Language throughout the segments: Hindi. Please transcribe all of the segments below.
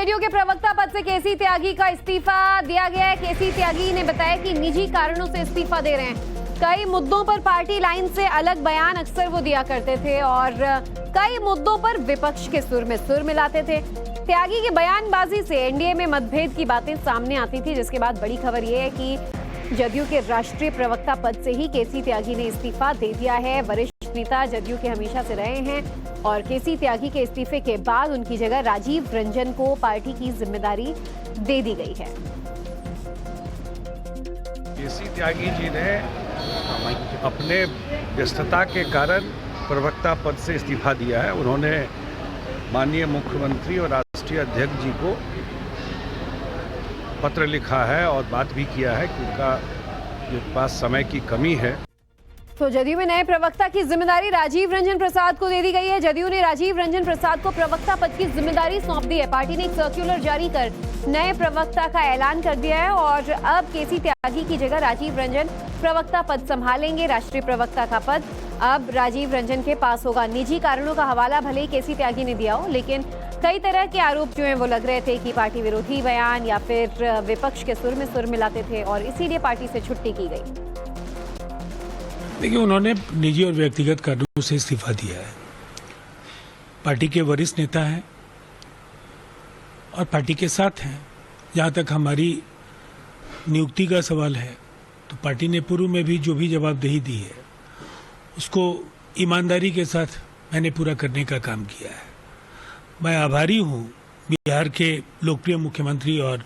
जेडीयू के प्रवक्ता पद से केसी त्यागी का इस्तीफा दिया गया है। केसी त्यागी ने बताया कि निजी कारणों से इस्तीफा दे रहे हैं। कई मुद्दों पर पार्टी लाइन से अलग बयान अक्सर वो दिया करते थे और कई मुद्दों पर विपक्ष के सुर में सुर मिलाते थे। त्यागी की बयानबाजी से एनडीए में मतभेद की बातें सामने आती थी, जिसके बाद बड़ी खबर यह है कि जदयू के राष्ट्रीय प्रवक्ता पद से ही केसी त्यागी ने इस्तीफा दे दिया है। वरिष्ठ नेता जदयू के हमेशा से रहे हैं और केसी त्यागी के इस्तीफे के बाद उनकी जगह राजीव रंजन को पार्टी की जिम्मेदारी दे दी गई है। केसी त्यागी जी ने अपने व्यस्तता के कारण प्रवक्ता पद से इस्तीफा दिया है। उन्होंने माननीय मुख्यमंत्री और राष्ट्रीय अध्यक्ष जी को पत्र लिखा है और बात भी किया है कि उनका पास समय की कमी है। तो जदयू में नए प्रवक्ता की जिम्मेदारी राजीव रंजन प्रसाद को दे दी गई है। जदयू ने राजीव रंजन प्रसाद को प्रवक्ता पद की जिम्मेदारी सौंप दी है। पार्टी ने एक सर्कुलर जारी कर नए प्रवक्ता का ऐलान कर दिया है और अब केसी त्यागी की जगह राजीव रंजन प्रवक्ता पद संभालेंगे। राष्ट्रीय प्रवक्ता का पद अब राजीव रंजन के पास होगा। निजी कारणों का हवाला भले ही केसी त्यागी ने दिया हो, लेकिन कई तरह के आरोप जो हैं वो लग रहे थे कि पार्टी विरोधी बयान या फिर विपक्ष के सुर में सुर मिलाते थे और इसीलिए पार्टी से छुट्टी की गई। देखिए, उन्होंने निजी और व्यक्तिगत कारणों से इस्तीफा दिया है। पार्टी के वरिष्ठ नेता हैं और पार्टी के साथ हैं। जहाँ तक हमारी नियुक्ति का सवाल है तो पार्टी ने पूर्व में भी जो भी जवाबदेही दी है उसको ईमानदारी के साथ मैंने पूरा करने का काम किया है। मैं आभारी हूँ बिहार के लोकप्रिय मुख्यमंत्री और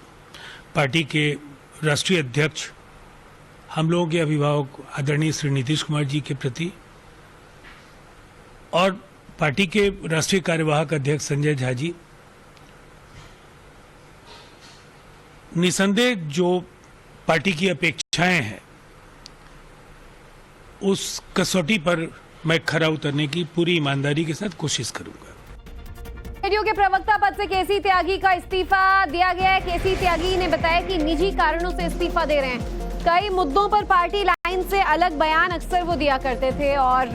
पार्टी के राष्ट्रीय अध्यक्ष, हम लोगों के अभिभावक आदरणीय श्री नीतीश कुमार जी के प्रति और पार्टी के राष्ट्रीय कार्यवाहक अध्यक्ष संजय झा जी। निसंदेह जो पार्टी की अपेक्षाएं हैं उस कसौटी पर मैं खरा उतरने की पूरी ईमानदारी के साथ कोशिश करूंगा। जेडीयू के प्रवक्ता पद से केसी त्यागी का इस्तीफा दिया गया है। केसी त्यागी ने बताया कि निजी कारणों से इस्तीफा दे रहे हैं। कई मुद्दों पर पार्टी लाइन से अलग बयान अक्सर वो दिया करते थे और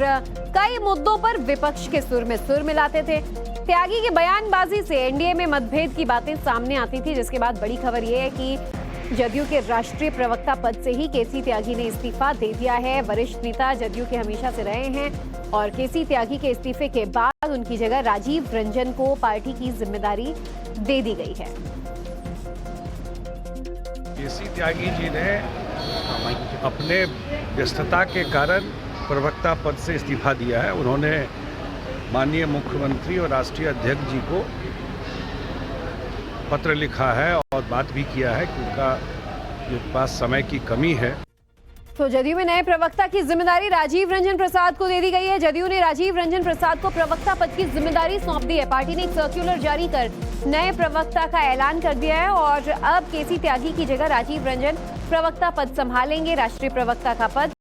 कई मुद्दों पर विपक्ष के सुर में सुर मिलाते थे। त्यागी की बयानबाजी से एनडीए में मतभेद की बातें सामने आती थी, जिसके बाद बड़ी खबर यह है कि जदयू के राष्ट्रीय प्रवक्ता पद से ही केसी त्यागी ने इस्तीफा दे दिया है। वरिष्ठ नेता जदयू के हमेशा से रहे हैं और केसी त्यागी के इस्तीफे के बाद उनकी जगह राजीव रंजन को पार्टी की जिम्मेदारी दे दी गई है। केसी त्यागी जी ने अपने व्यस्तता के कारण प्रवक्ता पद से इस्तीफा दिया है। उन्होंने माननीय मुख्यमंत्री और राष्ट्रीय अध्यक्ष जी को पत्र लिखा है और बात भी किया है कि उनका पास समय की कमी है। तो जदयू में नए प्रवक्ता की जिम्मेदारी राजीव रंजन प्रसाद को दे दी गई है। जदयू ने राजीव रंजन प्रसाद को प्रवक्ता पद की जिम्मेदारी सौंप दी है। पार्टी ने एक सर्कुलर जारी कर नए प्रवक्ता का ऐलान कर दिया है और अब केसी त्यागी की जगह राजीव रंजन प्रवक्ता पद संभालेंगे। राष्ट्रीय प्रवक्ता का पद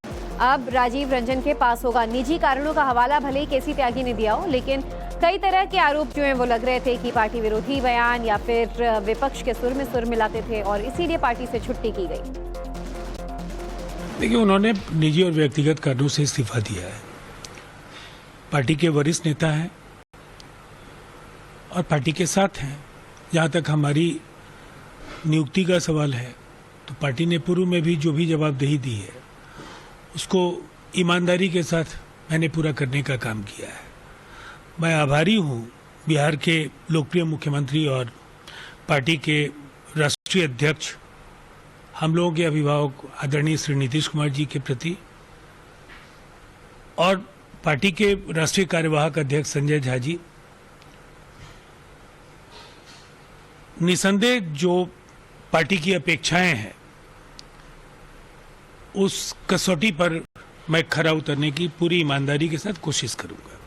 अब राजीव रंजन के पास होगा। निजी कारणों का हवाला भले ही केसी त्यागी ने दिया हो, लेकिन कई तरह के आरोप जो हैं वो लग रहे थे कि पार्टी विरोधी बयान या फिर विपक्ष के सुर में सुर मिलाते थे और इसीलिए पार्टी से छुट्टी की गई। देखिए, उन्होंने निजी और व्यक्तिगत कारणों से इस्तीफा दिया है। पार्टी के वरिष्ठ नेता हैं और पार्टी के साथ हैं। जहाँ तक हमारी नियुक्ति का सवाल है तो पार्टी ने पूर्व में भी जो भी जवाबदेही दी है उसको ईमानदारी के साथ मैंने पूरा करने का काम किया है। मैं आभारी हूँ बिहार के लोकप्रिय मुख्यमंत्री और पार्टी के राष्ट्रीय अध्यक्ष, हम लोगों के अभिभावक आदरणीय श्री नीतीश कुमार जी के प्रति और पार्टी के राष्ट्रीय कार्यवाहक अध्यक्ष संजय झा जी। निसंदेह जो पार्टी की अपेक्षाएं हैं उस कसौटी पर मैं खरा उतरने की पूरी ईमानदारी के साथ कोशिश करूंगा।